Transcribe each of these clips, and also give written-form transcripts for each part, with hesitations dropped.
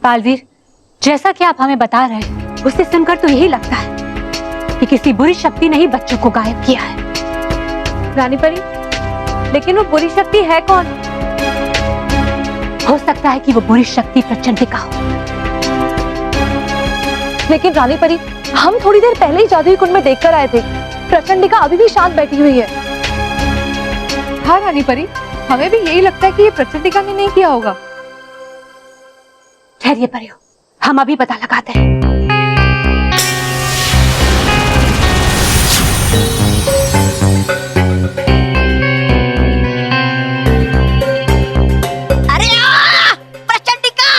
बालवीर, जैसा कि आप हमें बता रहे हैं, उससे सुनकर तो यही लगता है कि किसी बुरी शक्ति ने ही बच्चों को गायब किया है। रानी परी, लेकिन वो बुरी शक्ति है कौन? हो सकता है कि वो बुरी शक्ति प्रचंडिका हो। लेकिन रानी परी, हम थोड़ी देर पहले ही जादुई कुंड में देखकर आए थे, प्रचंडिका अभी भी शांत बैठी हुई है। हाँ रानी परी, हमें भी यही लगता है कि ये प्रचंडिका ने नहीं किया होगा। ठहरिए परियो, हम अभी पता लगाते हैं। प्रचंडिका,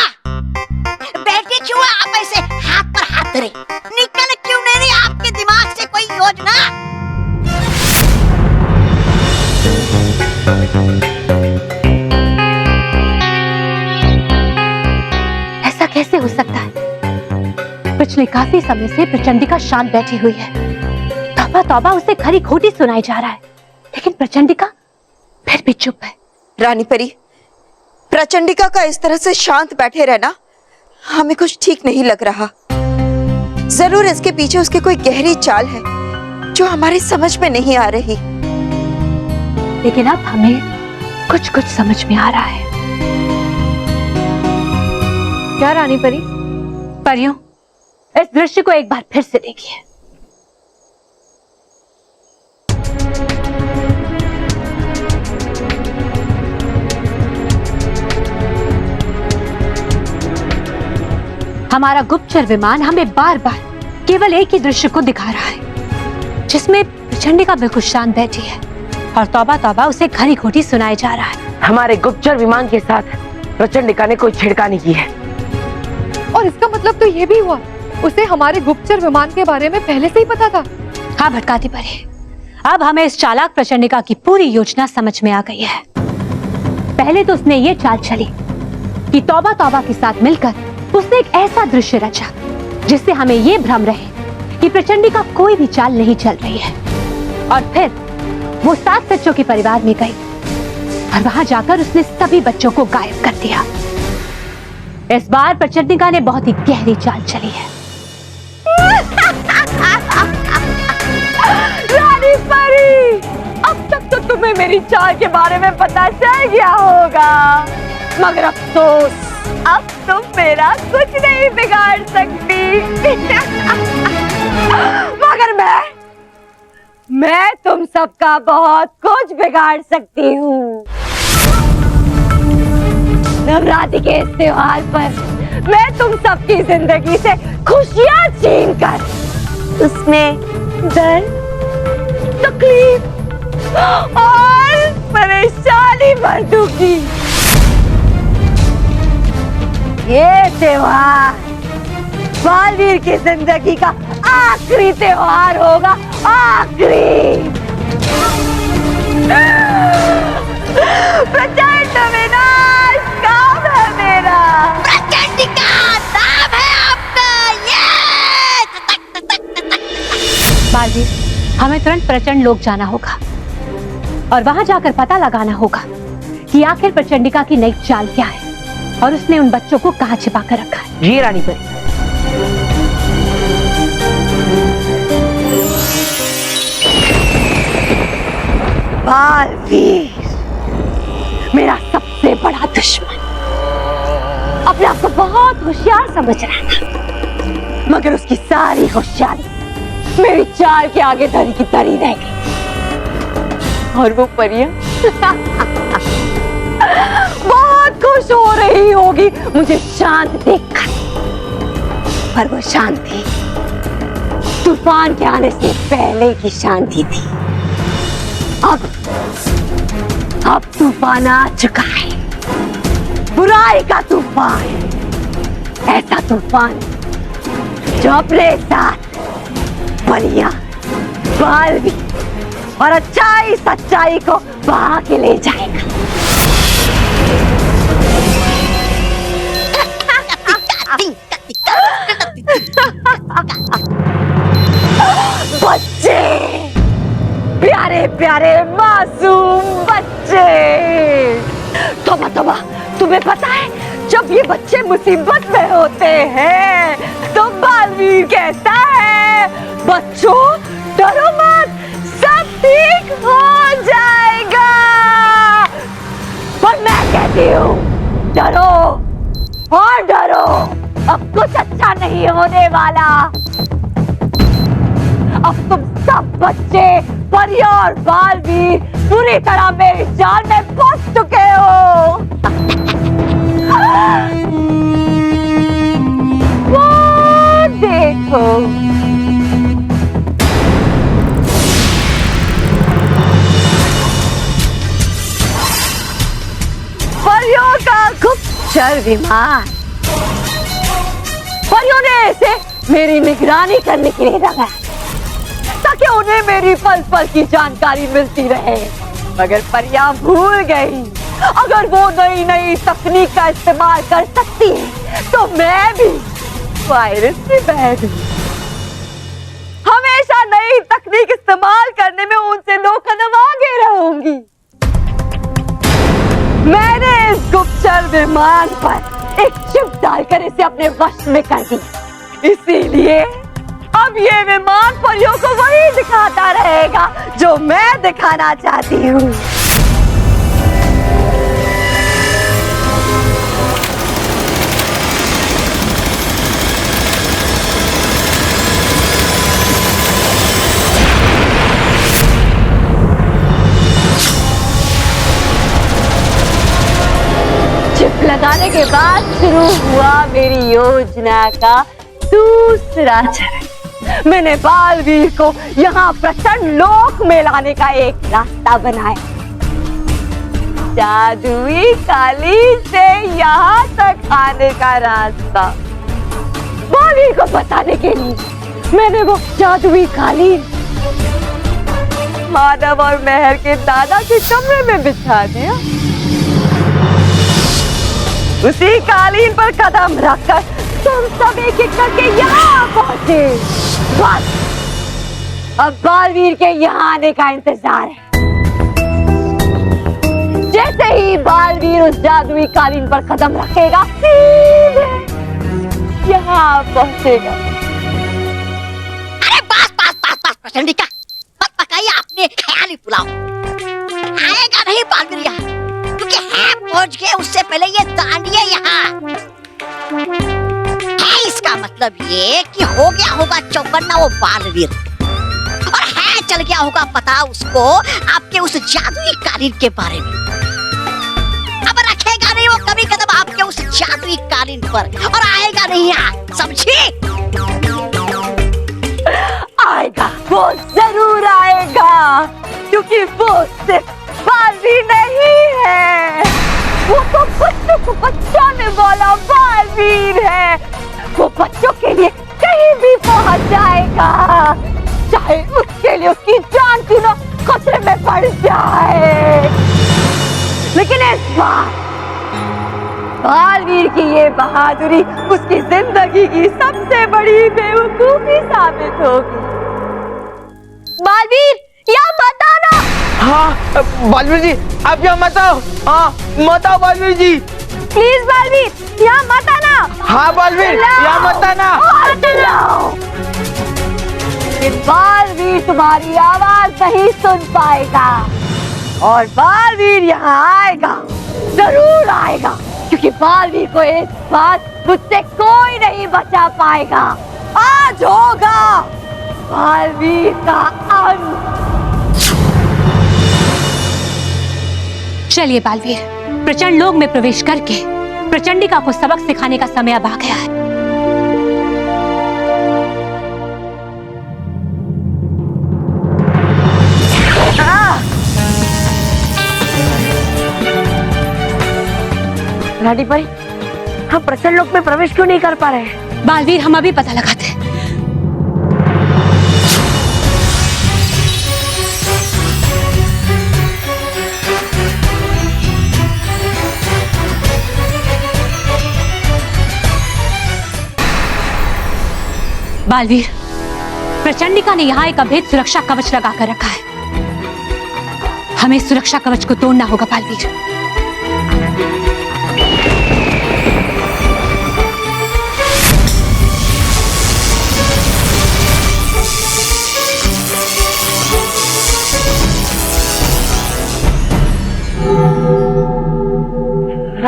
बैठे क्यों आप ऐसे हाथ पर हाथ धरे? निकल क्यों नहीं रही आपके दिमाग से कोई योजना? ऐसा कैसे हो सकता है? पिछले काफी समय से प्रचंडिका शांत बैठी हुई है। तौबा तौबा, उसे खरी खोटी सुनाई जा रहा है, लेकिन प्रचंडिका फिर भी चुप है। रानी परी, प्रचंडिका का इस तरह से शांत बैठे रहना हमें कुछ ठीक नहीं लग रहा। जरूर इसके पीछे उसकी कोई गहरी चाल है जो हमारी समझ में नहीं आ रही। लेकिन अब हमें कुछ कुछ समझ में आ रहा है। क्या रानी परी? परियों, इस दृश्य को एक बार फिर से देखिए। हमारा गुप्तचर विमान हमें बार बार केवल एक ही दृश्य को दिखा रहा है, जिसमें प्रचंडिका बिल्कुल शांत बैठी है और तौबा तौबा उसे खरी खोटी सुनाई जा रहा है। हमारे गुप्तचर विमान के साथ प्रचंडिका ने कोई छेड़खानी की है। और इसका मतलब तो ये भी हुआ, उसे हमारे गुप्तचर विमान के बारे में पहले से ही पता था। हाँ भटकाती परी, अब हमें इस चालाक प्रचंडिका की पूरी योजना समझ में आ गई है। पहले तो उसने ये चाल चली कि तौबा तौबा के साथ मिलकर उसने एक ऐसा दृश्य रचा जिससे हमें ये भ्रम रहे कि प्रचंडिका कोई भी चाल नहीं चल रही है। और फिर वो 7 बच्चों के परिवार में गई और वहां जाकर उसने सभी बच्चों को गायब कर दिया। इस बार प्रचंडिका ने बहुत ही गहरी चाल चली है। रानी परी, अब तक तो तुम्हें मेरी चाल के बारे में पता चल गया होगा, मगर अफसोस, अब तुम मेरा कुछ नहीं बिगाड़ सकती। मगर मैं तुम सबका बहुत कुछ बिगाड़ सकती हूँ। नवरात्रि के इस त्योहार पर मैं तुम सबकी जिंदगी से खुशियाँ छीन कर उसमें दर्द, तकलीफ और परेशानी भर दूंगी। ये त्योहार बालवीर की जिंदगी का आखिरी त्योहार होगा, आखिरी। प्रचंड विनाश काम है मेरा। प्रचंडिका नाम है आपका। ये बालवीर, हमें तुरंत प्रचंड लोक जाना होगा और वहां जाकर पता लगाना होगा कि आखिर प्रचंडिका की नई चाल क्या है और उसने उन बच्चों को कहां छिपा कर रखा है। जी रानी परी। बालवीर, मेरा सबसे बड़ा दुश्मन, अपने आप को बहुत होशियार समझ रहा था, मगर उसकी सारी होशियारी मेरी चाल के आगे धरी की धरी रह गई। और वो परियां बहुत खुश हो रही होगी मुझे शांत देखकर, पर वो शांति तूफान के आने से पहले की शांति थी। अब तूफान आ चुका है, बुराई का तूफान, ऐसा तूफान जो अपने साथ परियां, बालवीर और अच्छाई सच्चाई को बहा के ले जाएगा। बच्चे, प्यारे प्यारे मासूम बच्चे, तौबा तौबा, तुम्हें पता है जब ये बच्चे मुसीबत में होते हैं तो बालवीर कहता है, बच्चों डरो मत, सब ठीक हो जाएगा। पर मैं कहती हूँ डरो और डरो, अब कुछ अच्छा नहीं होने वाला। अब तुम सब बच्चे, परी और बालवीर पूरी तरह मेरी जाल में फंस चुके हो। वो देखो, परियों का गुप्तचर विमान। परियों ने इसे मेरी निगरानी करने के लिए रखा ताकि उन्हें मेरी पल पल की जानकारी मिलती रहे। मगर परियां भूल गई, अगर वो नई नई तकनीक का इस्तेमाल कर सकती है तो मैं भी वायरस की बहन हूं। हमेशा नई तकनीक इस्तेमाल करने में उनसे 2 कदम आगे रहूंगी। मैंने इस गुप्तचर विमान पर एक चिप डालकर इसे अपने वश में कर दी, इसीलिए अब ये विमान परियों को वही दिखाता रहेगा जो मैं दिखाना चाहती हूँ। चिप लगाने के बाद शुरू हुआ मेरी योजना का दूसरा चरण। मैंने बालवीर को यहाँ प्रचंड लोक में लाने का एक रास्ता बनाया। जादुई कालीन से यहाँ तक आने का रास्ता बालवीर को बताने के लिए मैंने वो जादुई कालीन माधव और मेहर के दादा के कमरे में बिछा दिया। उसी कालीन पर कदम रखकर तुम सब एक एक करके यहाँ पहुंचे। बस अब बालवीर के यहाँ आने का इंतजार है। जैसे ही बालवीर उस जादुई कालीन पर कदम रखेगा सीधे यहाँ पहुंचेगा। अरे बस बस बस बस प्रचंडिका, मत पकाइए अपने ख्याली पुलाव। आएगा नहीं बालवीर यहाँ, क्योंकि है पहुंच गए उससे पहले ये दांडिया यहाँ है। इसका मतलब ये कि हो गया होगा चौकन्ना वो बालवीर, और है चल गया होगा पता उसको आपके उस जादुई कालीन के बारे में। अब रखेगा नहीं वो कभी कदम आपके उस जादुई कालीन पर, और आएगा नहीं यहाँ, समझी? आएगा, वो जरूर आएगा, क्योंकि वो सिर्फ बालवीर नहीं है, वो तो बच्चों को बचाने वाला बालवीर है। वो बच्चों के लिए कहीं भी पहुंच जाएगा, चाहे उसके लिए उसकी जान क्यों ना खतरे में पड़ जाए। लेकिन इस बार बालवीर की ये बहादुरी उसकी जिंदगी की सबसे बड़ी बेवकूफी साबित होगी। बालवीर, यहाँ मत आना। हाँ बालवीर जी, आप यहाँ मत आओ। हाँ मत आओ बालवीर जी, प्लीज बालवीर, यहाँ मत आना। हाँ बालवीर, यहाँ मत आना। बालवीर तुम्हारी आवाज नहीं सुन पाएगा, और बालवीर यहाँ आएगा, जरूर आएगा, क्योंकि बालवीर को इस बात मुझसे कोई नहीं बचा पाएगा। आज होगा बालवीर का अंत। चलिए बालवीर, प्रचंड लोक में प्रवेश करके प्रचंडिका को सबक सिखाने का समय अब आ गया है। रानी परी, हम प्रचंड लोक में प्रवेश क्यों नहीं कर पा रहे? बालवीर, हम अभी पता लगाते हैं। बालवीर, प्रचंडिका ने यहाँ एक अभेद सुरक्षा कवच लगा कर रखा है। हमें सुरक्षा कवच को तोड़ना होगा बालवीर।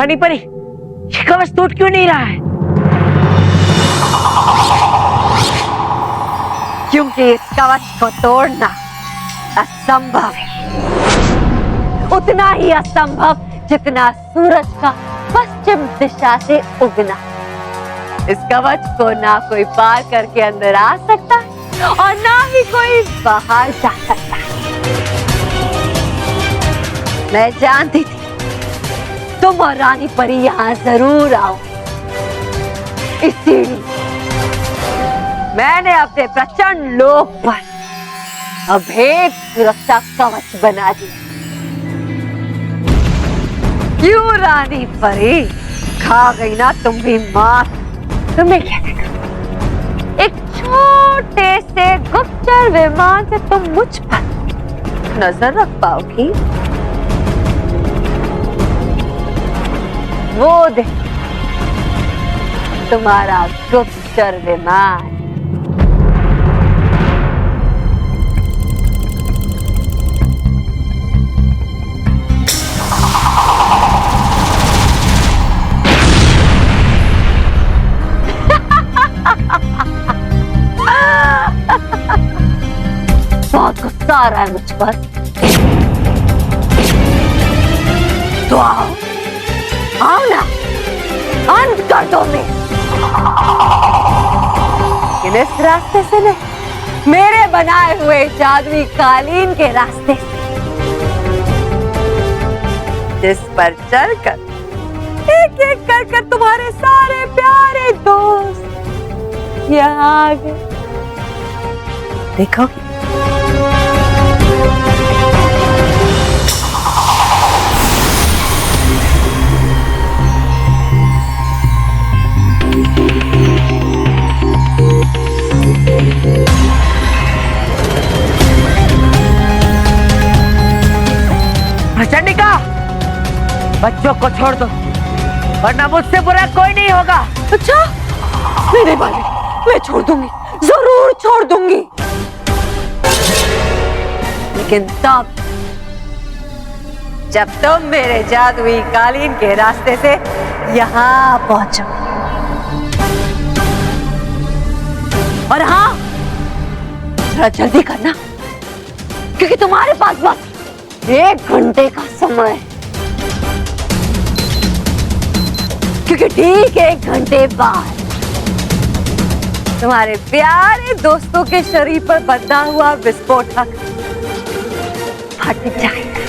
रानी परी, ये कवच टूट क्यों नहीं रहा है? क्योंकि इस कवच को तोड़ना असंभव है, उतना ही असंभव जितना सूरज का पश्चिम दिशा से उगना। इस कवच को ना कोई पार करके अंदर आ सकता और ना ही कोई बाहर जा सकता। मैं जानती थी तुम और रानी परी यहाँ जरूर आओ, इसीलिए मैंने अपने प्रचंड लोक पर अभेद सुरक्षा कवच बना दिया। क्यों रानी परी, खा गई ना तुम भी मात? तुम्हें क्या लगा एक छोटे से गुप्तचर विमान से तुम मुझ पर नजर रख पाओगी? वो दे तुम्हारा गुप्तचर विमान। बहुत गुस्सा आ रहा है मुझ पर, तो आओ आओ ना, अंत कर दो मैं। लेकिन इस रास्ते से नहीं, मेरे बनाए हुए जादुई कालीन के रास्ते से, जिस पर चलकर एक एक कर तुम्हारे सारे प्यारे दोस्त यहाँ आ गए। देखोगे? प्रचंडिका, बच्चों को छोड़ दो, वरना मुझसे बुरा कोई नहीं होगा। अच्छा? नहीं बाली, मैं छोड़ दूंगी, जरूर छोड़ दूंगी, लेकिन तब जब तुम मेरे जादुई कालीन के रास्ते से यहाँ पहुंचो। और हाँ, थोड़ा जल्दी करना, क्योंकि तुम्हारे पास बस 1 घंटे का समय है, क्योंकि ठीक 1 घंटे बाद तुम्हारे प्यारे दोस्तों के शरीर पर बंधा हुआ विस्फोटक फट जाएगा।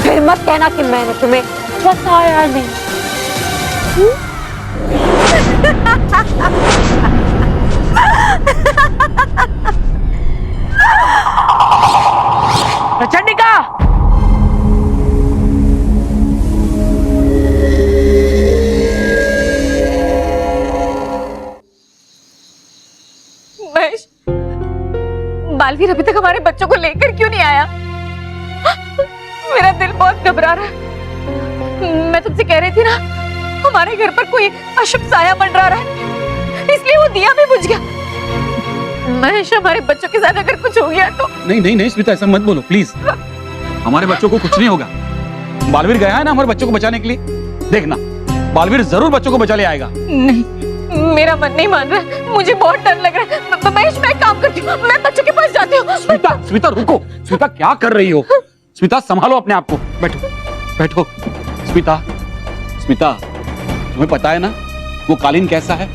फिर मत कहना कि मैंने तुम्हें बताया नहीं। प्रचंडिका, महेश, बालवीर अभी तक हमारे बच्चों को लेकर क्यों नहीं आया? मेरा दिल बहुत घबरा रहा है। मैं तुमसे कह रही थी ना, हमारे घर पर कोई अशुभ साया मंडरा रहा है, इसलिए वो दिया भी बुझ गया। महेश, हमारे बच्चों के साथ अगर कुछ हो गया तो? नहीं स्मिता, ऐसा मत बोलो प्लीज। हमारे बच्चों को कुछ नहीं होगा। बालवीर गया है ना हमारे बच्चों को बचाने के लिए। देखना, बालवीर जरूर बच्चों को बचा ले आएगा। नहीं, मेरा मन नहीं मान रहा, मुझे बहुत डर लग रहा है। महेश, मैं काम करती हूँ, मैं बच्चों के पास जाती हूँ। स्मिता रुको, स्मिता क्या कर रही हो? स्मिता संभालो अपने आप को, बैठो। स्मिता, तुम्हें पता है ना वो कालीन कैसा है?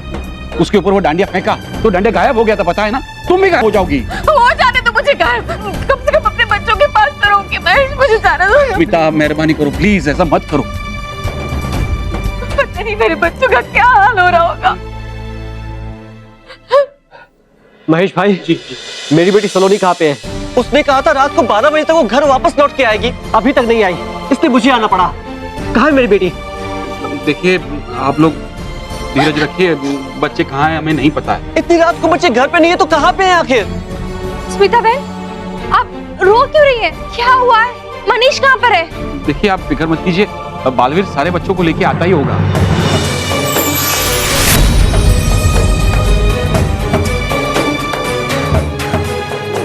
उसके ऊपर वो डांडिया फेंका तो डांडिया गायब हो गया था, पता है ना? तुम भी गायब हो जाओगी। हो जाने तो मुझे गायब, कम से कम अपने बच्चों के पास तो रहूंगी। महेश, मुझे जाना दो। स्मिता, मेहरबानी करो प्लीज, ऐसा मत करो। पता नहीं मेरे बच्चों का क्या हाल हो रहा होगा। महेश भाई जी, मेरी बेटी सलोनी कहाँ पे है? उसने कहा था रात को 12 बजे तक वो घर वापस लौट के आएगी, अभी तक नहीं आई, इसलिए मुझे आना पड़ा। कहाँ है मेरी बेटी? देखिए, आप लोग धीरज रखिए, बच्चे कहाँ हैं हमें नहीं पता है। इतनी रात को बच्चे घर पे नहीं है तो कहाँ पे हैं आखिर? स्मिता बहन, आप रो क्यों रही है? क्या हुआ है? मनीष कहाँ पर है? देखिए, आप फिक्र मत कीजिए, बालवीर सारे बच्चों को लेके आता ही होगा।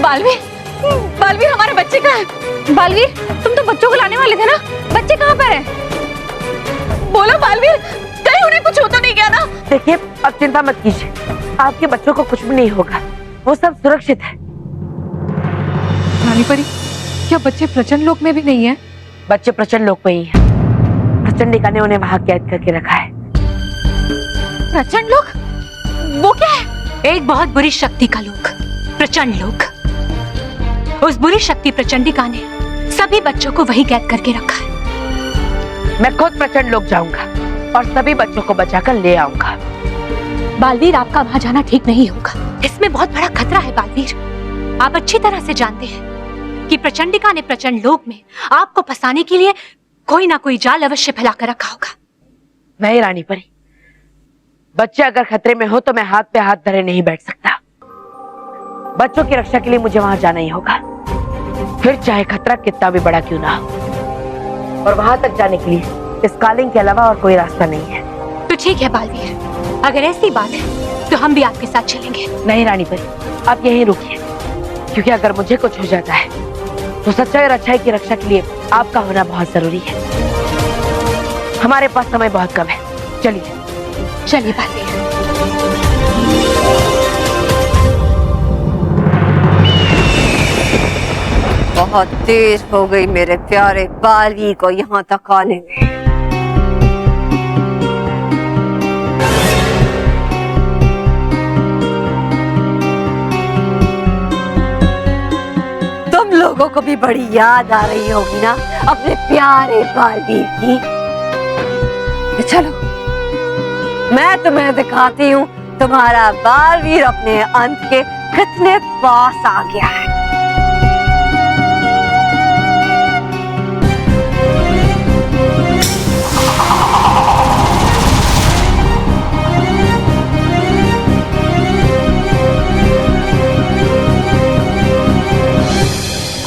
बालवीर हमारे बच्चे कहाँ हैं? बालवीर, तुम तो बच्चों को लाने वाले थे ना? बच्चे कहाँ पर हैं? बोलो बालवीर, कहीं उन्हें कुछ हो तो नहीं गया ना? देखिए, अब चिंता मत कीजिए, आपके बच्चों को कुछ भी नहीं होगा, वो सब सुरक्षित है। रानी परी, क्या बच्चे प्रचंड लोक में भी नहीं है? बच्चे प्रचंड लोक में ही है। प्रचंडिका ने उन्हें वहां कैद करके रखा है। प्रचंड लोक? वो क्या है? एक बहुत बुरी शक्ति का लोक, प्रचंड लोक। उस बुरी शक्ति प्रचंडिका ने सभी बच्चों को वही कैद करके रखा है। मैं खुद प्रचंड लोक जाऊंगा और सभी बच्चों को बचाकर ले आऊंगा। बालवीर, आपका वहां जाना ठीक नहीं होगा, इसमें बहुत बड़ा खतरा है। बालवीर, आप अच्छी तरह से जानते हैं कि प्रचंडिका ने प्रचंड लोक में आपको फंसाने के लिए कोई ना कोई जाल अवश्य फैलाकर रखा होगा। नहीं रानी परी, बच्चे अगर खतरे में हो तो मैं हाथ पे हाथ धरे नहीं बैठ सकता। बच्चों की रक्षा के लिए मुझे वहां जाना ही होगा, फिर चाहे खतरा कितना भी बड़ा क्यों ना हो। और वहां तक जाने के लिए इस कालिंग के अलावा और कोई रास्ता नहीं है। तो ठीक है बालवीर, अगर ऐसी बात है तो हम भी आपके साथ चलेंगे। नहीं रानी परी, आप यहीं रुकिए, क्योंकि अगर मुझे कुछ हो जाता है तो सच्चाई और अच्छाई की रक्षा के लिए आपका होना बहुत जरूरी है। हमारे पास समय बहुत कम है, चलिए। चलिए बालवीर। बहुत देर हो गई मेरे प्यारे बालवीर को यहाँ तक आने में। तुम लोगों को भी बड़ी याद आ रही होगी ना अपने प्यारे बालवीर की। चलो, मैं तुम्हें दिखाती हूँ तुम्हारा बालवीर अपने अंत के कितने पास आ गया है।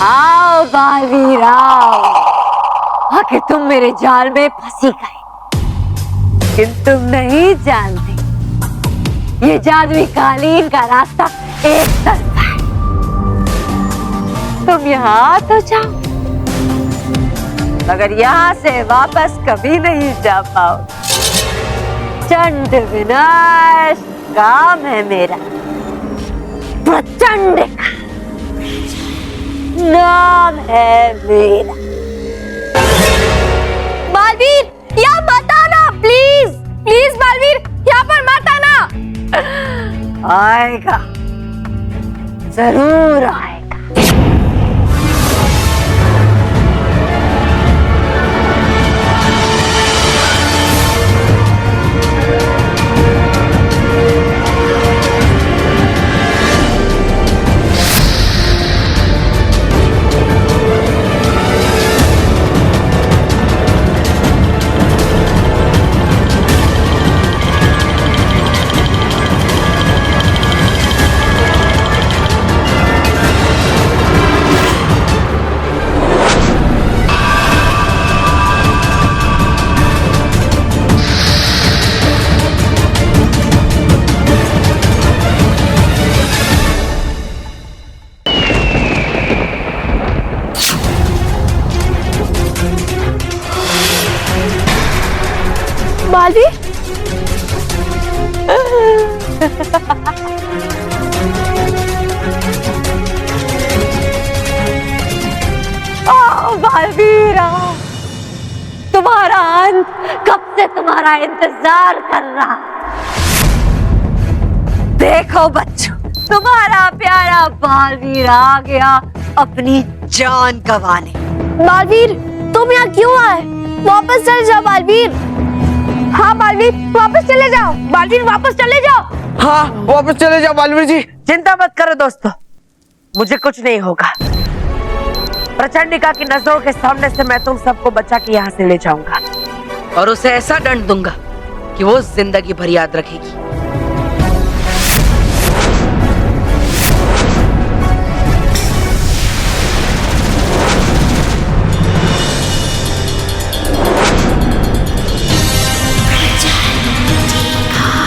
आओ बालवीर आओ, आखिर तुम मेरे जाल में फंसी गए, लेकिन तुम नहीं जानते ये जादुई कालीन का रास्ता एक तरफा है। तुम यहाँ तो जाओ, मगर यहाँ से वापस कभी नहीं जा पाओ। चंड विनाश काम है मेरा, प्रचंडिका नाम है मेरा। बालवीर, यहाँ मत आना, प्लीज प्लीज बालवीर, यहाँ पर मत आना। आएगा, जरूर आएगा। बालवीर, आओ बालवीर आओ, तुम्हारा अंत कब से तुम्हारा इंतजार कर रहा। देखो बच्चों, तुम्हारा प्यारा बालवीर आ गया अपनी जान गंवाने। बालवीर, तुम यहाँ क्यों आए? वापस चले जाओ बालवीर। हाँ बालवीर, वापस चले जाओ। बालवीर, वापस चले जाओ। हाँ, वापस चले जाओ बालवीर जी। चिंता मत करो दोस्तों, मुझे कुछ नहीं होगा। प्रचंडिका की नजरों के सामने से मैं तुम सबको बचा के यहाँ से ले जाऊंगा और उसे ऐसा दंड दूंगा कि वो जिंदगी भर याद रखेगी।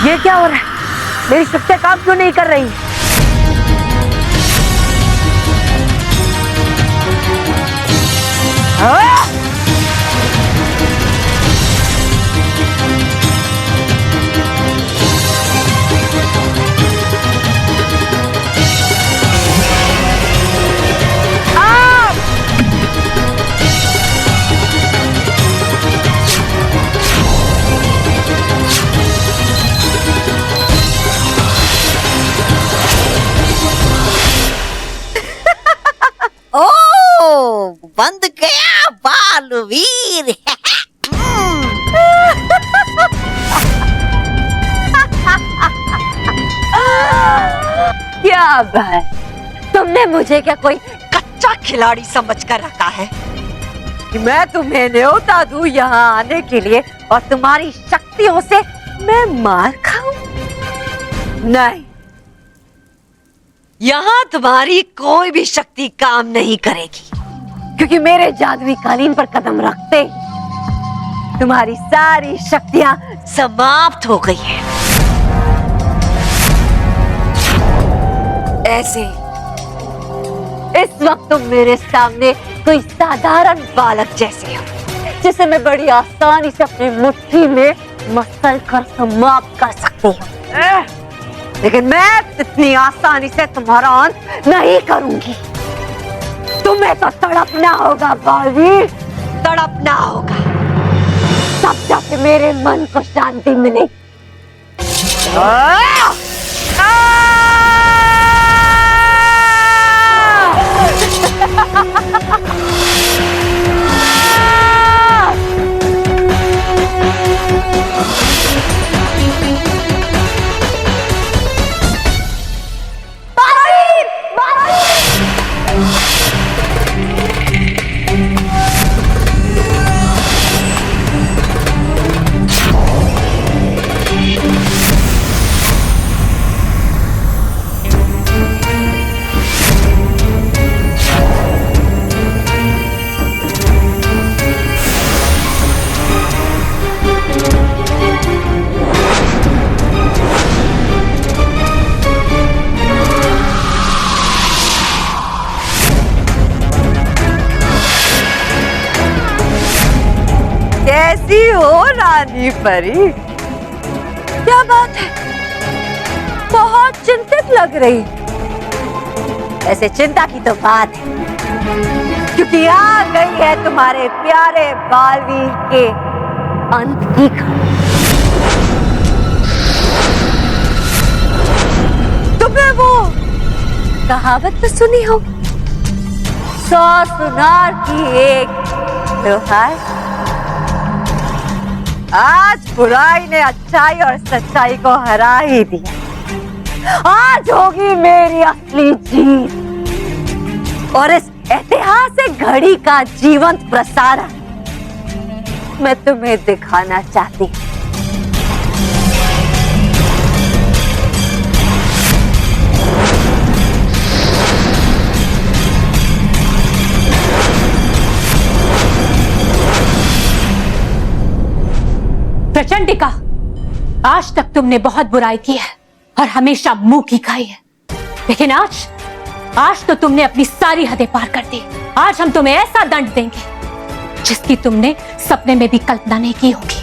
ये क्या हो रहा है? मेरी शक्तियां काम क्यों नहीं कर रही? ओ बंद गया बालवीर। क्या बात, तुमने मुझे क्या कोई कच्चा खिलाड़ी समझ कर रखा है कि मैं तुम्हें न्योता दूं यहाँ आने के लिए और तुम्हारी शक्तियों से मैं मार खाऊं? नहीं, यहाँ तुम्हारी कोई भी शक्ति काम नहीं करेगी, क्योंकि मेरे जादुई कालीन पर कदम रखते ही तुम्हारी सारी शक्तियां समाप्त हो गई है। ऐसे इस वक्त तुम मेरे सामने कोई साधारण बालक जैसे हो, जिसे मैं बड़ी आसानी से अपनी मुट्ठी में मसल कर समाप्त कर सकती हूँ, लेकिन मैं इतनी आसानी से तुम्हारा अंत नहीं करूंगी। तुम्हें तो तड़पना होगा बालवीर, तड़पना होगा, तब जाके मेरे मन को शांति मिलेगी। कैसी हो रानी परी? क्या बात है, बहुत चिंतित लग रही। ऐसे चिंता की तो बात है, क्योंकि आ गई है तुम्हारे प्यारे बालवीर के अंत की घड़ी। तुमने वो कहावत तो सुनी हो, 100 सुनार की एक त्योहार। आज बुराई ने अच्छाई और सच्चाई को हरा ही दिया। आज होगी मेरी असली जीत, और इस ऐतिहासिक घड़ी का जीवंत प्रसारण मैं तुम्हें दिखाना चाहती हूँ। प्रचंडिका, आज तक तुमने बहुत बुराई की है और हमेशा मुंह की खाई है, लेकिन आज तो तुमने अपनी सारी हदें पार कर दी। आज हम तुम्हें ऐसा दंड देंगे जिसकी तुमने सपने में भी कल्पना नहीं की होगी।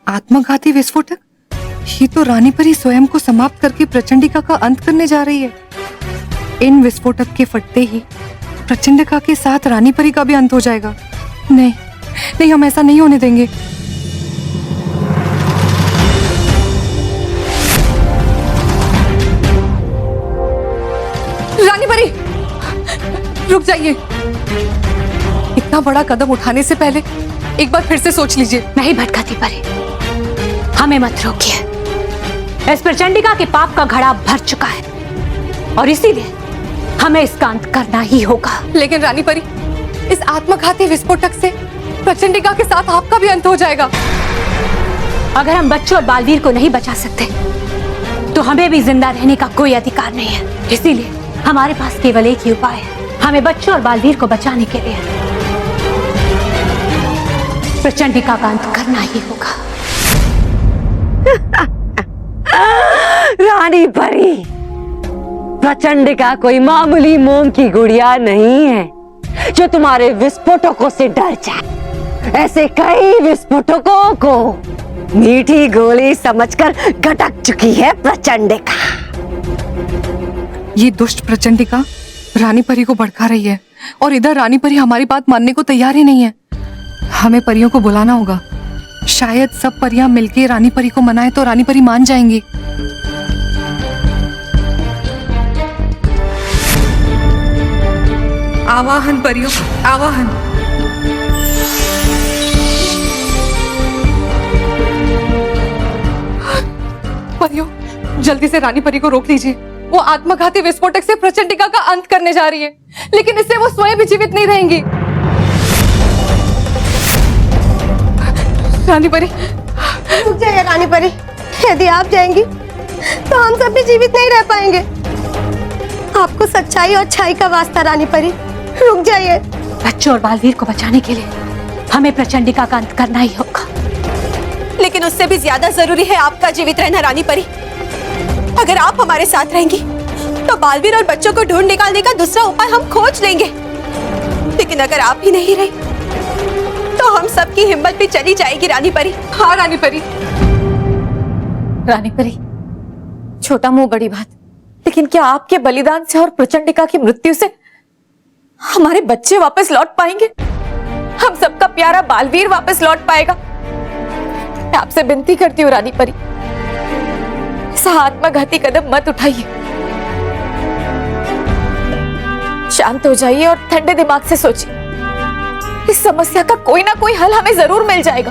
आत्मघाती विस्फोटक, ये तो रानी परी स्वयं को समाप्त करके प्रचंडिका का अंत करने जा रही है। इन विस्फोटक के फटते ही प्रचंडिका के साथ रानी परी का भी अंत हो जाएगा। नहीं नहीं, हम ऐसा नहीं होने देंगे। रानी परी, रुक जाइए। इतना बड़ा कदम उठाने से पहले एक बार फिर से सोच लीजिए। नहीं भटकाती परी, हमें मत रोकिए। इस प्रचंडिका के पाप का घड़ा भर चुका है और इसीलिए हमें इसका अंत करना ही होगा। लेकिन रानी परी, इस आत्मघाती विस्फोटक से प्रचंडिका के साथ आपका भी अंत हो जाएगा। अगर हम बच्चों और बालवीर को नहीं बचा सकते तो हमें भी जिंदा रहने का कोई अधिकार नहीं है। इसीलिए हमारे पास केवल एक ही उपाय है, हमें बच्चों और बालवीर को बचाने के लिए प्रचंडिका का अंत करना ही होगा। रानी परी, प्रचंडिका कोई मामूली मोम की गुड़िया नहीं है जो तुम्हारे विस्फोटकों से डर जाए। ऐसे कई विस्फोटकों को मीठी गोली समझकर गटक चुकी है प्रचंडिका। ये दुष्ट प्रचंडिका रानी परी को भड़का रही है और इधर रानी परी हमारी बात मानने को तैयार ही नहीं है। हमें परियों को बुलाना होगा। शायद सब परियां मिलके रानी परी को मनाए तो रानी परी मान जाएंगी। आवाहन परियों, आवाहन। परियों, जल्दी से रानी परी को रोक लीजिए। वो आत्मघाती विस्फोटक से प्रचंडिका का अंत करने जा रही है, लेकिन इससे वो स्वयं भी जीवित नहीं रहेंगी। रानी परी, रुक जाइए रानी परी, यदि आप जाएंगी तो हम सब भी जीवित नहीं रह पाएंगे। आपको सच्चाई और अच्छाई का वास्ता रानी परी, रुक जाइए। बच्चों और बालवीर को बचाने के लिए हमें प्रचंडिका का अंत करना ही होगा। लेकिन उससे भी ज्यादा जरूरी है आपका जीवित रहना रानी परी। अगर आप हमारे साथ रहेंगी तो बालवीर और बच्चों को ढूंढ निकालने का दूसरा उपाय हम खोज लेंगे। लेकिन अगर आप ही नहीं रही तो हम सबकी हिम्मत भी चली जाएगी रानी परी। हाँ रानी परी। रानी परी, छोटा मुंह बड़ी बात, लेकिन क्या आपके बलिदान से और प्रचंडिका की मृत्यु से हमारे बच्चे वापस लौट पाएंगे? हम सबका प्यारा बालवीर वापस लौट पाएगा? मैं आपसे विनती करती हूँ रानी परी, ऐसा आत्मघाती कदम मत उठाइए। शांत हो जाइए और ठंडे दिमाग से सोचिए। इस समस्या का कोई ना कोई हल हमें जरूर मिल जाएगा।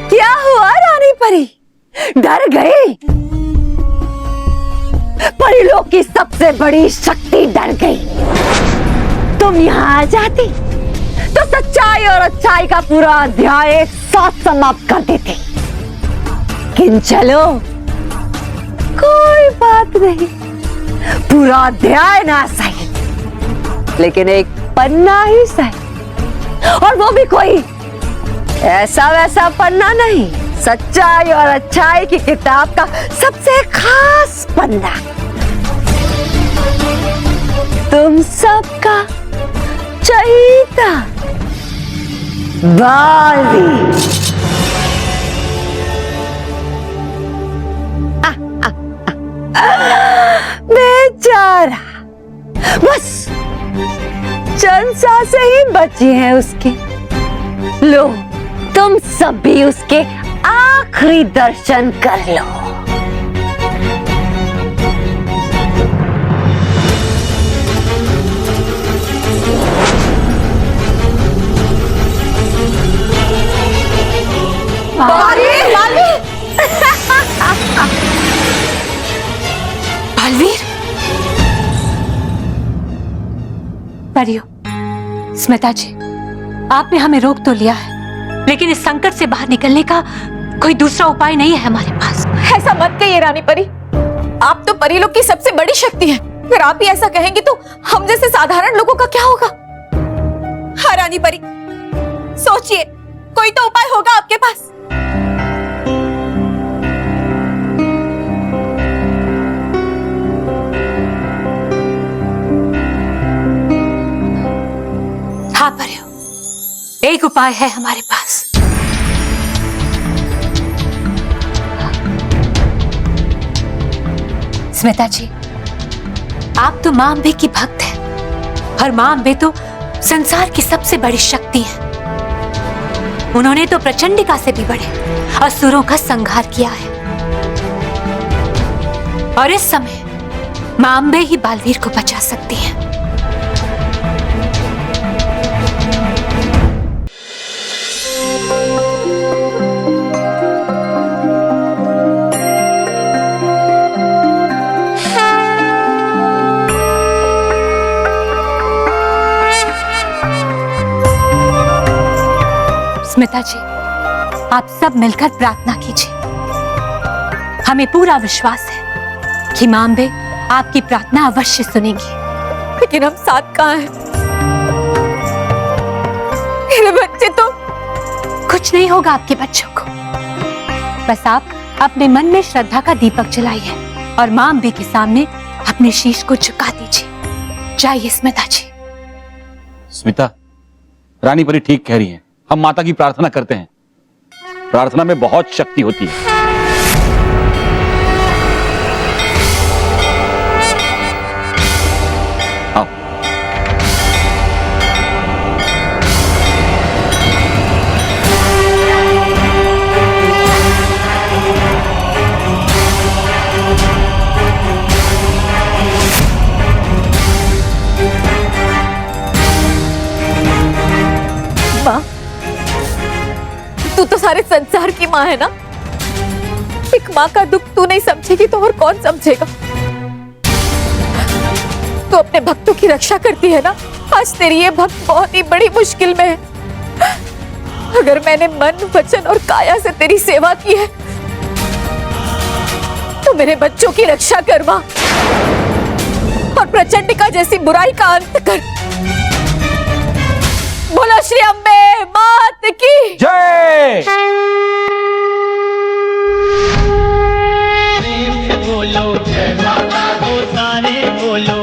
क्या हुआ रानी परी, डर गई? परिलोक की सबसे बड़ी शक्ति डर गई। तुम यहाँ आ जाती तो सच्चाई और अच्छाई का पूरा अध्याय एक साथ समाप्त कर देते। लेकिन चलो, कोई बात नहीं, पूरा अध्याय ना सही लेकिन एक पन्ना ही सही, और वो भी कोई ऐसा वैसा पन्ना नहीं, सच्चाई और अच्छाई की किताब का सबसे खास पन्ना। तुम सबका चहीता बालवीर। बेचारा, बस चंद सांसें ही बची हैं उसकी। लो, तुम सब भी उसके आखिरी दर्शन कर लो। बालवीर, बालवीर, परियों, स्मिता जी, आपने हमें रोक तो लिया है, लेकिन इस संकट से बाहर निकलने का कोई दूसरा उपाय नहीं है हमारे पास। ऐसा मत कहिए रानी परी, आप तो परिलोक की सबसे बड़ी शक्ति है। अगर आप ही ऐसा कहेंगे तो हम जैसे साधारण लोगों का क्या होगा? हाँ रानी परी, सोचिए, कोई तो उपाय होगा आपके पास। हाँ परियों, एक उपाय है हमारे पास। स्मिता जी, आप तो मां अम्बे की भक्त हैं, और मां अम्बे तो संसार की सबसे बड़ी शक्ति है। उन्होंने तो प्रचंडिका से भी बड़े असुरों का संहार किया है, और इस समय मां अम्बे ही बालवीर को बचा सकती हैं। स्मिता जी, आप सब मिलकर प्रार्थना कीजिए। हमें पूरा विश्वास है कि मां अम्बे आपकी प्रार्थना अवश्य सुनेंगी। लेकिन हम साथ कहाँ हैं? मेरे बच्चे तो कुछ नहीं होगा आपके बच्चों को। बस आप अपने मन में श्रद्धा का दीपक जलाइए और मां अम्बे के सामने अपने शीश को झुका दीजिए। जाइए स्मिता जी। स्मिता, रानी परी ठीक कह रही है। हम माता की प्रार्थना करते हैं। प्रार्थना में बहुत शक्ति होती है। आओ। माँ, तू तो सारे संसार की माँ है ना। एक माँ का दुख तू नहीं समझेगी तो और कौन समझेगा? तू अपने भक्तों की रक्षा करती है ना। आज तेरी ये भक्त बहुत ही बड़ी मुश्किल में है। अगर मैंने मन, वचन और काया से तेरी सेवा की है तो मेरे बच्चों की रक्षा कर माँ, और प्रचंडिका जैसी बुराई का अंत कर। बोलो श्री अम्बे मात की जय। बोलो जय माता दो सारे बोलो।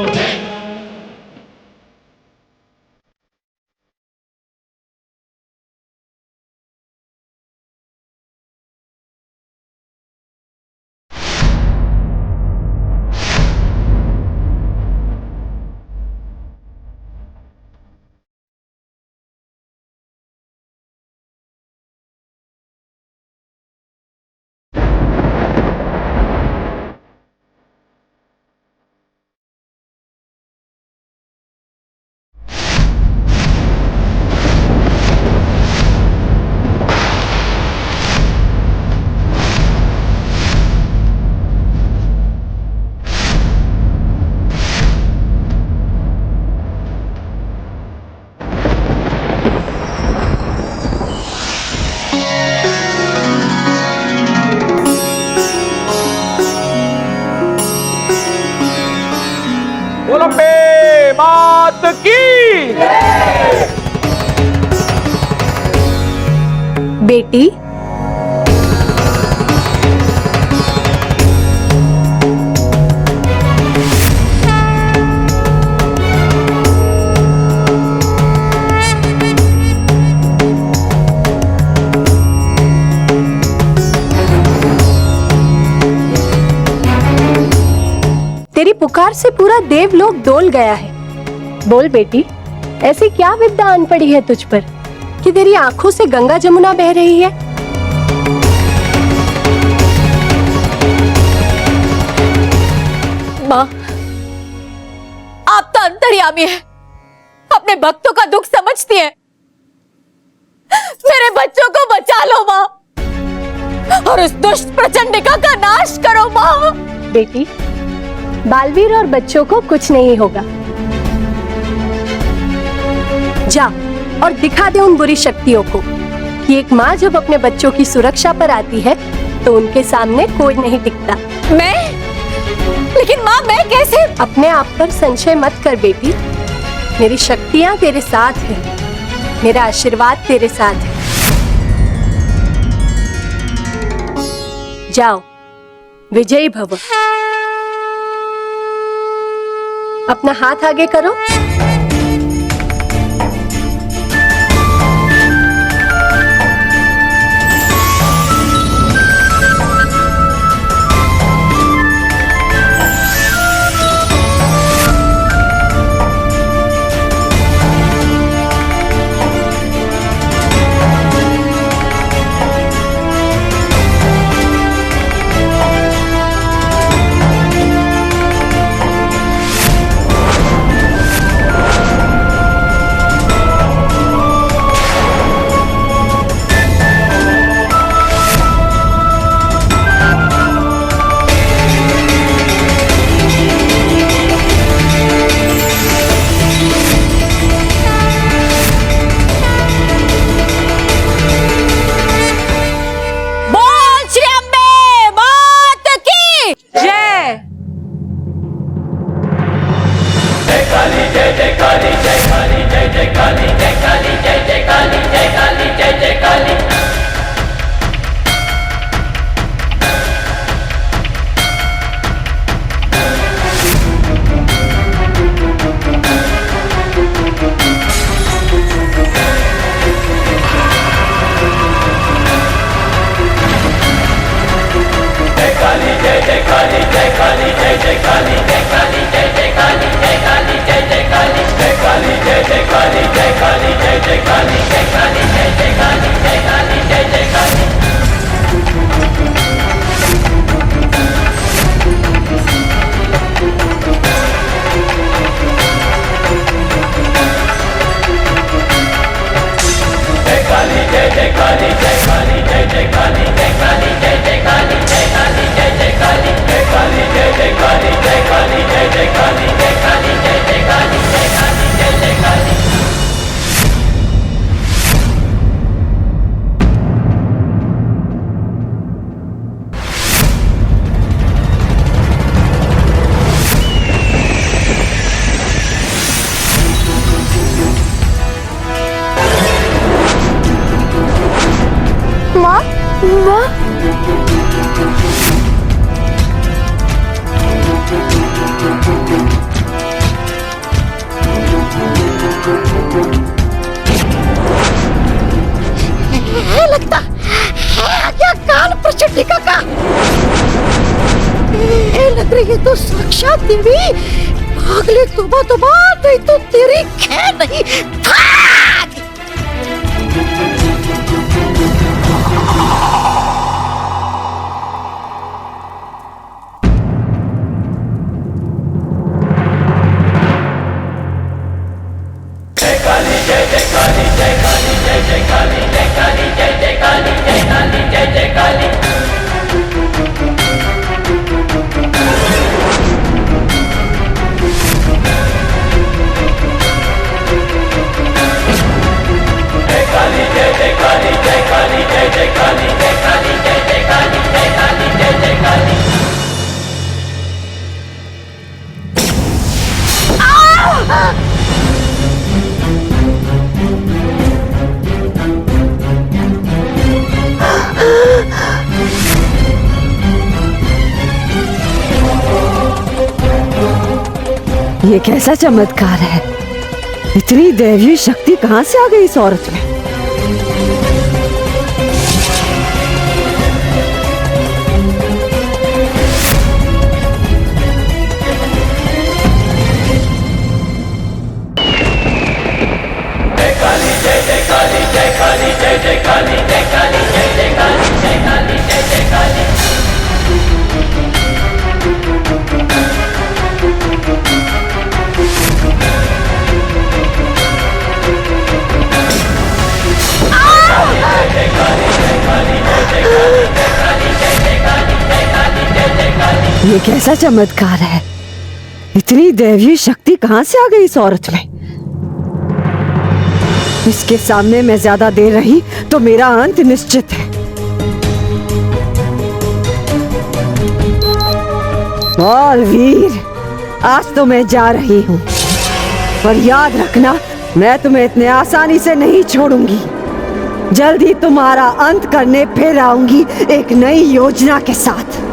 अम्बे मात की। बेटी, तेरी पुकार से पूरा देवलोक डोल गया है। बोल बेटी, ऐसी क्या विद्या आन पड़ी है तुझ पर कि तेरी आंखों से गंगा जमुना बह रही है? माँ, आप तो अंतर्यामी है, अपने भक्तों का दुख समझती है। मेरे बच्चों को बचा लो माँ, और उस दुष्ट प्रचंडिका का नाश करो माँ। बेटी, बालवीर और बच्चों को कुछ नहीं होगा। जा और दिखा दे उन बुरी शक्तियों को कि एक माँ जब अपने बच्चों की सुरक्षा पर आती है तो उनके सामने कोई नहीं टिकता। लेकिन माँ, मैं कैसे? अपने आप पर संशय मत कर बेटी। मेरी शक्तियाँ तेरे साथ हैं, मेरा आशीर्वाद तेरे साथ है। जाओ, विजयी भव। अपना हाथ आगे करो। लगता है क्या काल प्रचंडिका का लग रही है तो साक्षात देवी। भाग ले तोबा तोबा, नहीं तो तेरी खैर नहीं। भाग! ये कैसा चमत्कार है? इतनी दैवीय शक्ति कहाँ से आ गई इस औरत में? ये कैसा चमत्कार है? इतनी दैवीय शक्ति कहाँ से आ गई इस औरत में? इसके सामने मैं ज्यादा देर रही तो मेरा अंत निश्चित है। बालवीर, आज तो मैं जा रही हूँ, पर याद रखना मैं तुम्हें इतने आसानी से नहीं छोड़ूंगी। जल्दी तुम्हारा अंत करने फिर आऊंगी एक नई योजना के साथ।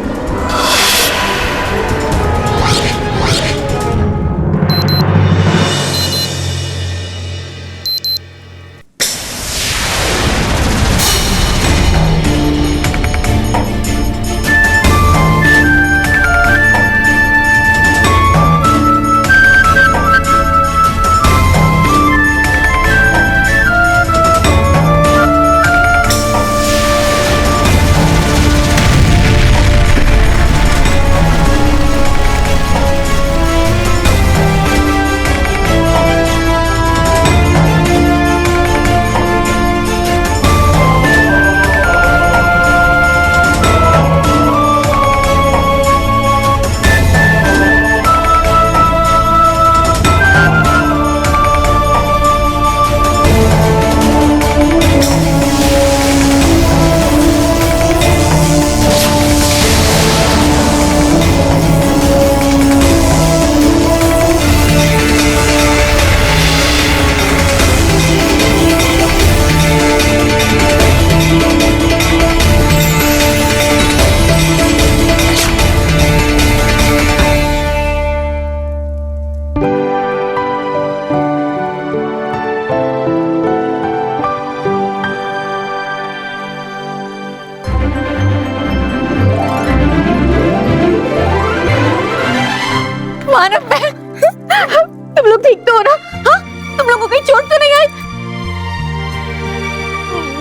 तुम लोग ठीक तो हो ना? हाँ, तुम लोगों को कहीं चोट तो नहीं आई?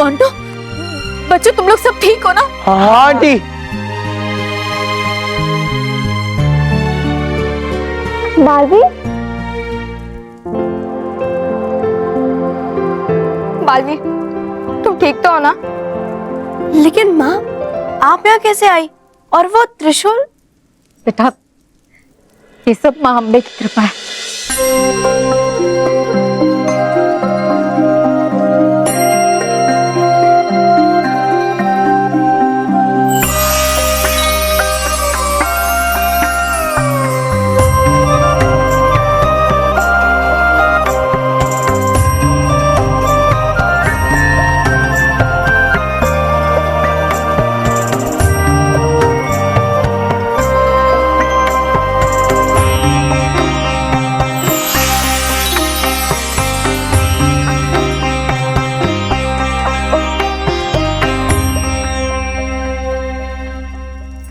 मोंटू, बच्चों तुम लोग सब ठीक हो ना? हाँ आंटी। बालवी, बालवी, तुम ठीक तो हो ना? लेकिन माँ, आप यहाँ कैसे आई? और वो त्रिशूल? बेटा, ये सब माँ अम्बे की कृपा है।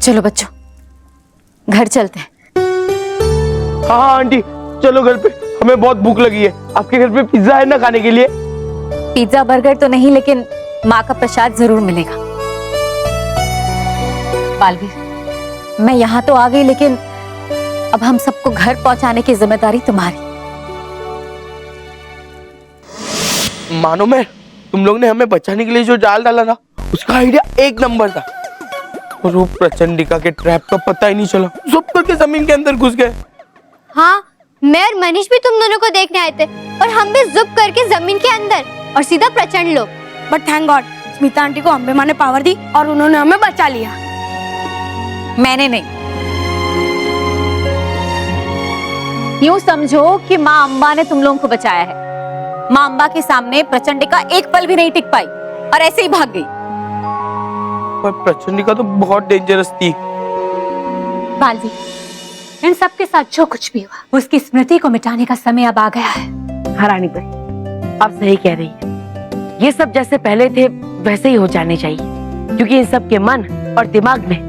चलो बच्चों, घर चलते हैं। हाँ आंटी, चलो घर पे, हमें बहुत भूख लगी है। आपके घर पे पिज्जा है ना खाने के लिए? पिज्जा बर्गर तो नहीं, लेकिन माँ का प्रसाद जरूर मिलेगा। बालवीर, मैं यहाँ तो आ गई, लेकिन अब हम सबको घर पहुँचाने की जिम्मेदारी तुम्हारी। मानो मैं, तुम लोग ने हमें बचाने के लिए जो जाल डाला था, उसका आइडिया एक नंबर था। और वो प्रचंडिका के ट्रैप का पता ही नहीं चला, सब करके जमीन के अंदर घुस गए। हाँ, मैं और मनीष भी तुम दोनों को देखने आए थे, और हम भी जुप करके जमीन के अंदर और सीधा प्रचंड लोग। But thank God, Smita aunty को अम्बे माँ ने पावर दी और उन्होंने हमें बचा लिया। मैंने नहीं। यूं समझो कि माँ अम्बा ने तुम लोगों को बचाया है। माँ अम्बा के सामने प्रचंडिका एक पल भी नहीं टिक पाई और ऐसे ही भाग गई। पर प्रचंडिका तो बहुत डेंजरस थी। बालवी, इन सब के साथ जो कुछ भी हुआ, उसकी स्मृति को मिटाने का समय अब आ गया है। हाँ रानी पर, आप सही कह रही है। ये सब जैसे पहले थे वैसे ही हो जाने चाहिए, क्योंकि इन सब के मन और दिमाग में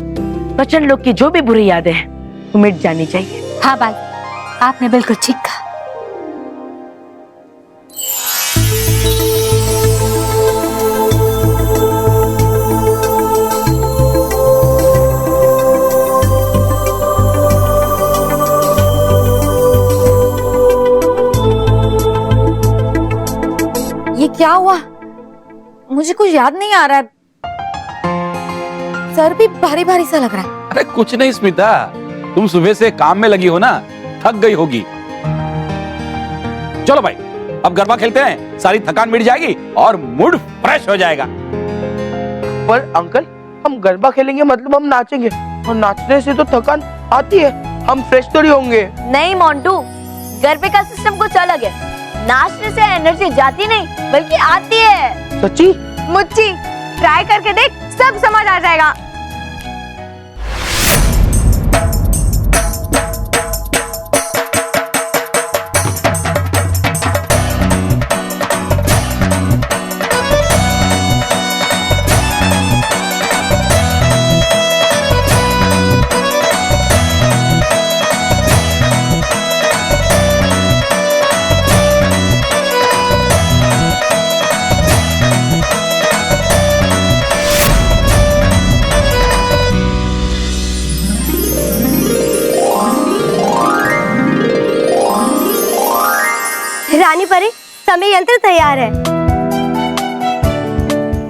प्रचंड लोग की जो भी बुरी यादें हैं वो मिट जानी चाहिए। हाँ बालवी, आपने बिल्कुल ठीक कहा। ये क्या हुआ? मुझे कुछ याद नहीं आ रहा है। सर भी भारी भारी सा लग रहा है। अरे कुछ नहीं स्मिता, तुम सुबह से काम में लगी हो ना, थक गई होगी। चलो भाई, अब गरबा खेलते हैं, सारी थकान मिट जाएगी और मूड फ्रेश हो जाएगा। पर अंकल, हम गरबा खेलेंगे मतलब हम नाचेंगे, और नाचने से तो थकान आती है, हम फ्रेश थोड़ी होंगे। नहीं मोंटू, गरबे का सिस्टम कुछ अलग है। नाचने से एनर्जी जाती नहीं बल्कि आती है। सच्ची? मुच्ची, ट्राई करके देख, सब समझ आ जाएगा। रानी परी, समय यंत्र तैयार है।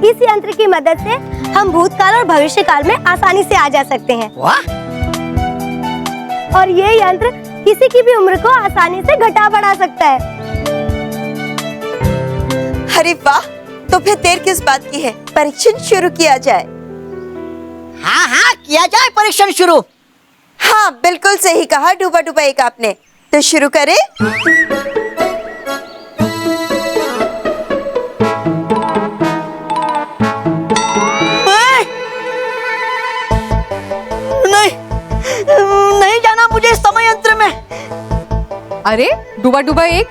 इस यंत्र की मदद से हम भूतकाल और भविष्य काल में आसानी से आ जा सकते हैं। वाह! और ये यंत्र किसी की भी उम्र को आसानी से घटा बढ़ा सकता है। अरे वाह, तो फिर देर किस बात की है, परीक्षण शुरू किया जाए। हाँ हाँ, किया जाए परीक्षण शुरू। हाँ बिल्कुल सही कहा डूबा डूबा एक आपने। तो शुरू करें। नहीं जाना मुझे समय यंत्र में। अरे डूबा डूबा एक,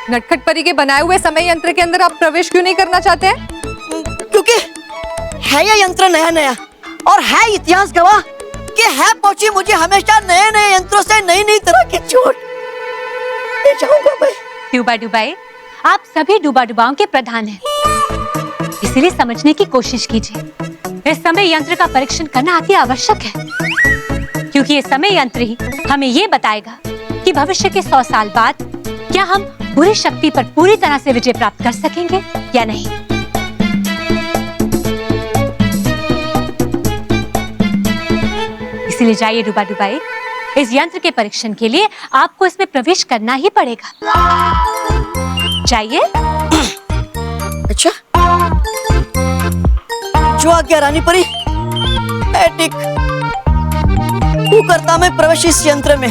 नटखट परी के बनाए हुए समय यंत्र के अंदर आप प्रवेश क्यों नहीं करना चाहते हैं? क्योंकि है ये यंत्र नया नया, और है इतिहास गवाह कि है पहुंची मुझे हमेशा नए नए यंत्रों से नई नई तरह की चोट ले जाऊंगा मैं। डूबा डुबाए, आप सभी डूबा डुबाओं के प्रधान हैं। इसीलिए समझने की कोशिश कीजिए। इस समय यंत्र का परीक्षण करना अति आवश्यक है, क्योंकि ये समय यंत्र ही हमें ये बताएगा कि भविष्य के 100 साल बाद क्या हम बुरी शक्ति पर पूरी तरह से विजय प्राप्त कर सकेंगे या नहीं। इसीलिए जाइए डुबा डुबाई, इस यंत्र के परीक्षण के लिए आपको इसमें प्रवेश करना ही पड़ेगा। जाइए। अच्छा, जो आज्ञा रानी परी। ठीक, तू करता मैं प्रवेश इस यंत्र में।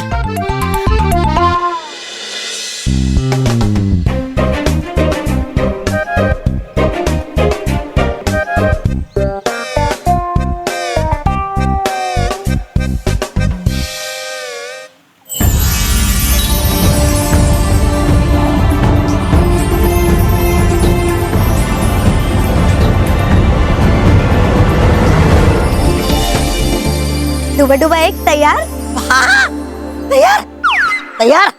डुबा डुबा एक तैयार? हाँ, तैयार तैयार।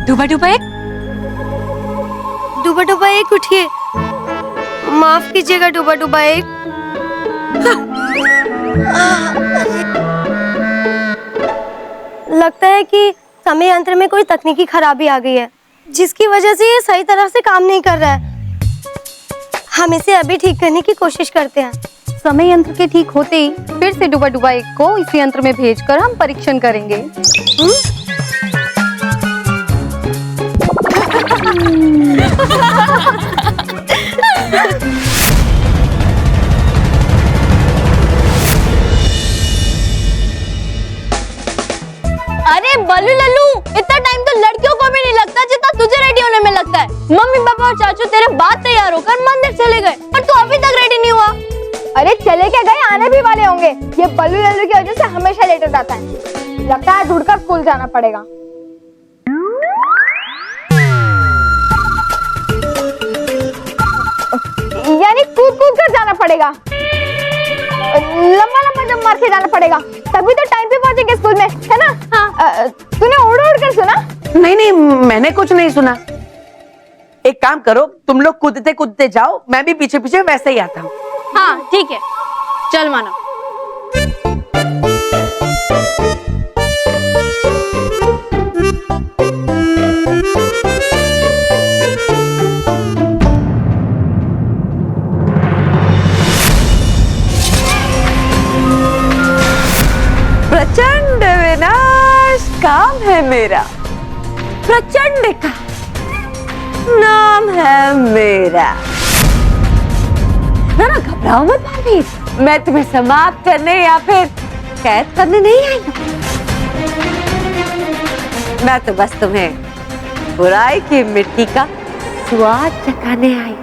डुबा डुबा एक, डुबा डुबा एक उठिए, माफ कीजिएगा डुबा डुबा एक। लगता है कि समय यंत्र में कोई तकनीकी खराबी आ गई है, जिसकी वजह से ये सही तरह से काम नहीं कर रहा है। हम इसे अभी ठीक करने की कोशिश करते हैं। समय यंत्र के ठीक होते ही फिर से डुबा डुबा एक को इस यंत्र में भेजकर हम परीक्षण करेंगे। अरे बल्लू लल्लू, इतना टाइम तो लड़कियों को भी नहीं लगता जितना तुझे रेडी होने में लगता है। मम्मी पापा और चाचू तेरे बाद तैयार होकर मंदिर चले गए, पर तू अभी तक रेडी नहीं हुआ। अरे चले क्या गए, आने भी वाले होंगे। ये बल्लू लल्लू की वजह से हमेशा लेट हो जाता है। लगता है ढूंढकर स्कूल जाना पड़ेगा। यानी कूद कूद कर जाना पड़ेगा, लंबा लंबा जंप मार के जाना पड़ेगा, तभी तो टाइम पे पहुंचेंगे स्कूल में, है ना? हाँ। तूने उड़ उड़ कर सुना? नहीं नहीं, मैंने कुछ नहीं सुना। एक काम करो, तुम लोग कूदते कूदते जाओ, मैं भी पीछे पीछे वैसे ही आता हूँ। हाँ ठीक है, चल मानो। प्रचंड विनाश काम है मेरा, प्रचंड का नाम है मेरा। ना ना घबराओ मत भाभी, मैं तुम्हें समाप्त करने या फिर कैद करने नहीं आई हूँ। मैं तो बस तुम्हें बुराई की मिट्टी का स्वाद चखाने आई।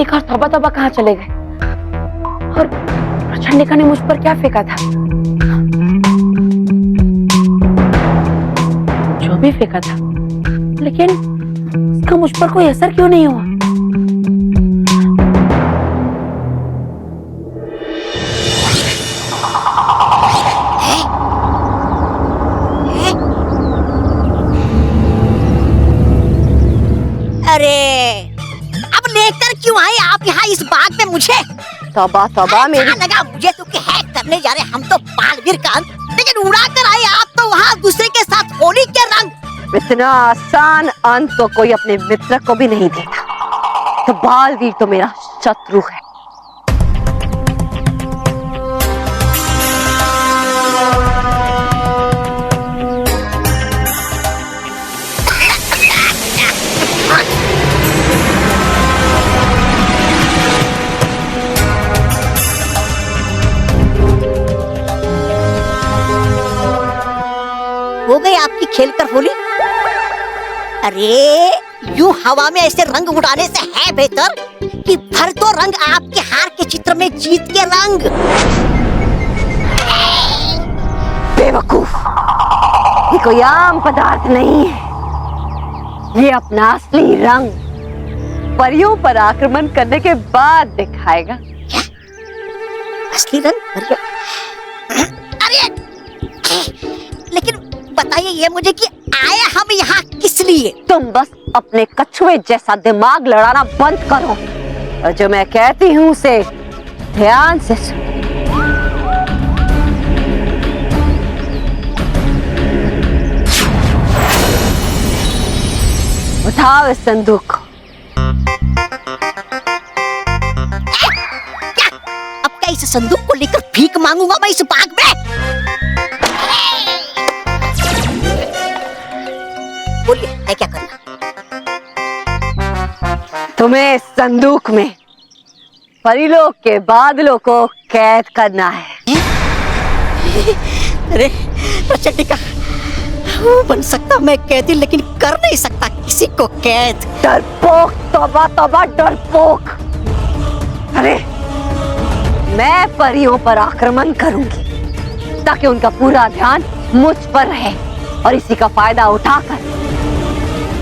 प्रचंडिका और तौबा तौबा कहाँ चले गए? और प्रचंडिका ने मुझ पर क्या फेंका था? जो भी फेंका था, लेकिन उसका मुझ पर कोई असर क्यों नहीं हुआ? अरे अब लेकर क्यों आए आप यहाँ इस बाग में मुझे? तौबा तौबा मेरी लगा मुझे तो कि हैक करने जा रहे हम तो बालवीर का अंत, लेकिन उड़ा कर आए आप तो वहाँ दूसरे के साथ होली के रंग। इतना आसान अंत तो कोई अपने मित्र को भी नहीं देता। तो बालवीर तो मेरा शत्रु है। हो गई आपकी खेल कर होली? अरे यूं हवा में ऐसे रंग उड़ाने से है बेहतर कि भर दो रंग आपके हार के चित्र में जीत के रंग। बेवकूफ, ये कोई आम पदार्थ नहीं है। ये अपना असली रंग परियों पर आक्रमण करने के बाद दिखाएगा। क्या? असली रंग परियों? अरे लेकिन बताइए ये मुझे कि आए हम यहाँ किस लिए? तुम बस अपने कछुए जैसा दिमाग लड़ाना बंद करो और जो मैं कहती हूँ उसे ध्यान से सुनो। उठाओ इस संदूक को। क्या? अब क्या इस संदूक को लेकर भीख मांगूंगा मैं इस बाग में? बोलिए है क्या करना? तुम्हें इस संदूक में परिलोक के बादलों को कैद करना है। अरे प्रचंडिका, वो बन सकता मैं कैदी, लेकिन कर नहीं सकता किसी को कैद। डरपोक, तौबा तौबा डरपोक। अरे मैं परियों पर आक्रमण करूंगी ताकि उनका पूरा ध्यान मुझ पर रहे और इसी का फायदा उठाकर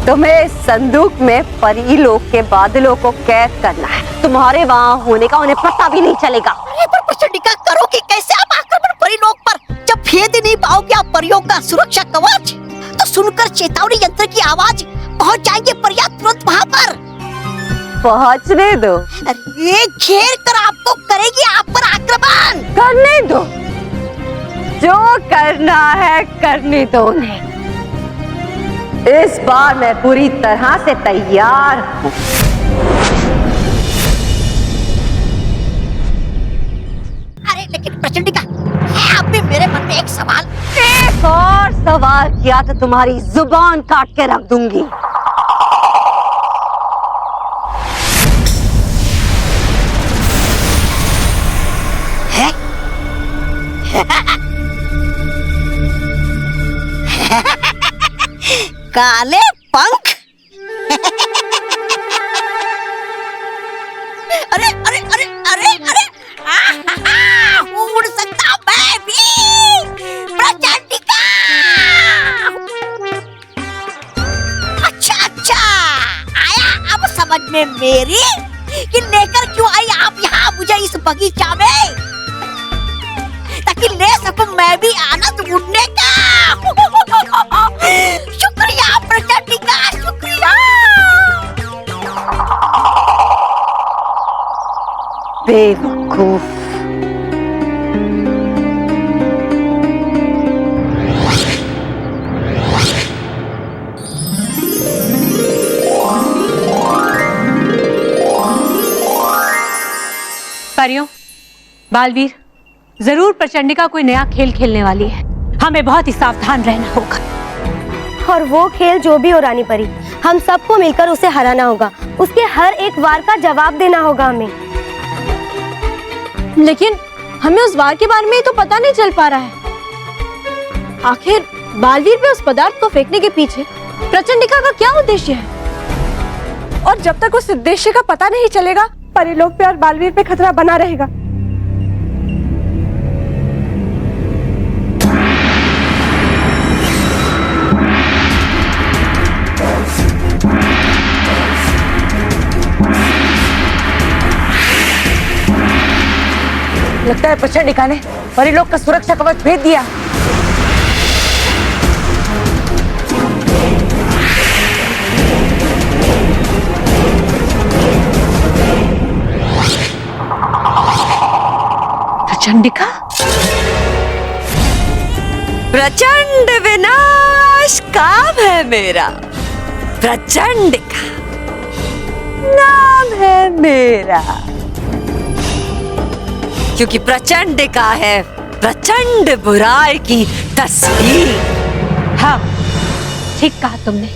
तुम्हें इस संदूक में परीलोक के बादलों को कैद करना है। तुम्हारे वहाँ होने का उन्हें पता भी नहीं चलेगा। अरे पर प्रचंडिका, करोगे कैसे आप आक्रमण परीलोक पर जब भेद ही नहीं पाओगे आप परियों का सुरक्षा कवच? तो सुनकर चेतावनी यंत्र की आवाज पहुंच जाएंगे परियां तुरंत वहाँ पर। पहुंचने दो। अरे घेर कर आपको करेगी आप पर आक्रमण। करने दो, जो करना है करने दो उन्हें। इस बार मैं पूरी तरह से तैयार हूँ। अरे लेकिन प्रचंडिका, है आप भी मेरे मन में एक सवाल। एक और सवाल किया तो तुम्हारी जुबान काट के रख दूंगी। है? काले पंख? अरे अरे अरे अरे अरे उड़ सकता मैं भी प्रचंडिका। अच्छा अच्छा, आया अब समझ में मेरी कि लेकर क्यों आई आप यहाँ मुझे इस बगीचा में, ताकि ले सकूं मैं भी आनंद उड़ने का। शुक्रिया प्रचंडिका, शुक्रिया। बेवकूफ। परियों, बालवीर, जरूर प्रचंडिका कोई नया खेल खेलने वाली है। हमें बहुत ही सावधान रहना होगा। और वो खेल जो भी हो रानी परी, हम सबको मिलकर उसे हराना होगा। उसके हर एक वार का जवाब देना होगा हमें। लेकिन हमें उस वार के बारे में तो पता नहीं चल पा रहा है। आखिर बालवीर पे उस पदार्थ को फेंकने के पीछे प्रचंडिका का क्या उद्देश्य है? और जब तक उस उद्देश्य का पता नहीं चलेगा, परिलोक पे और बालवीर पे खतरा बना रहेगा। लगता है प्रचंडिका ने परिलोक का सुरक्षा कवच भेद दिया। प्रचंडिका, प्रचंड विनाश काम है मेरा। प्रचंड का नाम है मेरा, क्योंकि प्रचंड का है प्रचंड बुराई की तस्वीर। हाँ, ठीक कहा तुमने।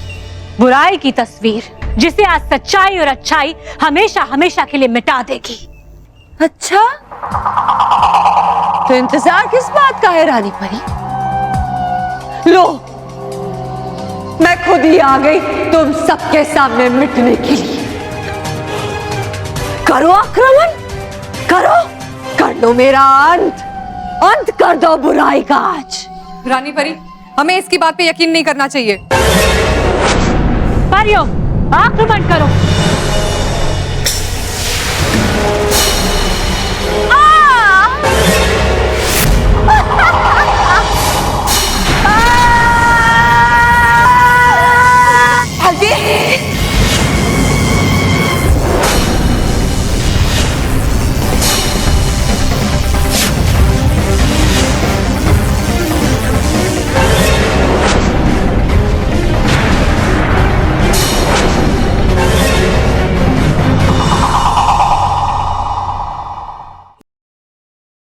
बुराई की तस्वीर जिसे आज सच्चाई और अच्छाई हमेशा हमेशा के लिए मिटा देगी। अच्छा, तो इंतजार किस बात का है रानी परी? लो, मैं खुद ही आ गई तुम सबके सामने मिटने के लिए। करो आक्रमण, करो, कर लो मेरा अंत कर दो बुराई का आज। रानी परी, हमें इसकी बात पे यकीन नहीं करना चाहिए। परियों, आक्रमण करो।